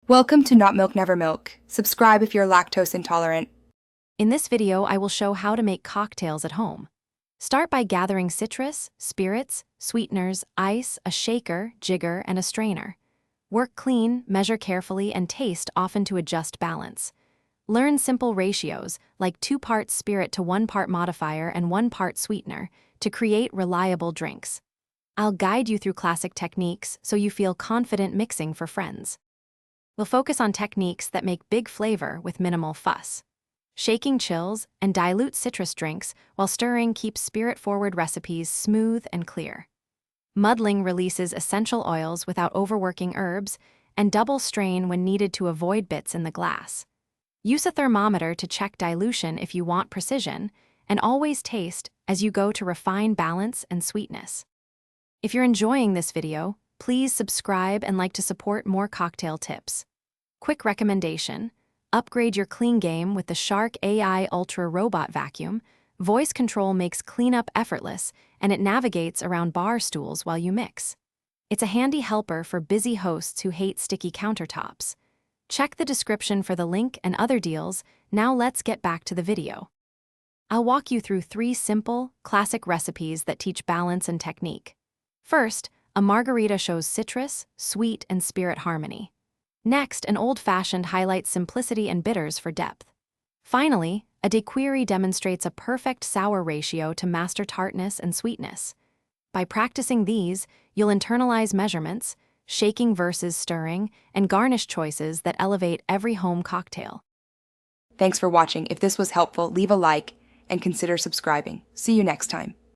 Welcome to Not Milk Never Milk. Subscribe if you're lactose intolerant. In this video, I will show how to make cocktails at home. Start by gathering citrus, spirits, sweeteners, ice, a shaker, jigger, and a strainer. Work clean, measure carefully, and taste often to adjust balance. Learn simple ratios, like 2 parts spirit to 1 part modifier and 1 part sweetener, to create reliable drinks. I'll guide you through classic techniques so you feel confident mixing for friends. We'll focus on techniques that make big flavor with minimal fuss. Shaking chills and dilute citrus drinks while stirring keeps spirit-forward recipes smooth and clear. Muddling releases essential oils without overworking herbs, and double strain when needed to avoid bits in the glass. Use a thermometer to check dilution if you want precision, and always taste as you go to refine balance and sweetness. If you're enjoying this video, please subscribe and like to support more cocktail tips. Quick recommendation: upgrade your clean game with the Shark AI Ultra Robot Vacuum. Voice control makes cleanup effortless, and it navigates around bar stools while you mix. It's a handy helper for busy hosts who hate sticky countertops. Check the description for the link and other deals. Now let's get back to the video. I'll walk you through 3 simple, classic recipes that teach balance and technique. First, a margarita shows citrus, sweet, and spirit harmony. Next, an old-fashioned highlights simplicity and bitters for depth. Finally, a daiquiri demonstrates a perfect sour ratio to master tartness and sweetness. By practicing these, you'll internalize measurements, shaking versus stirring, and garnish choices that elevate every home cocktail. Thanks for watching. If this was helpful, leave a like and consider subscribing. See you next time.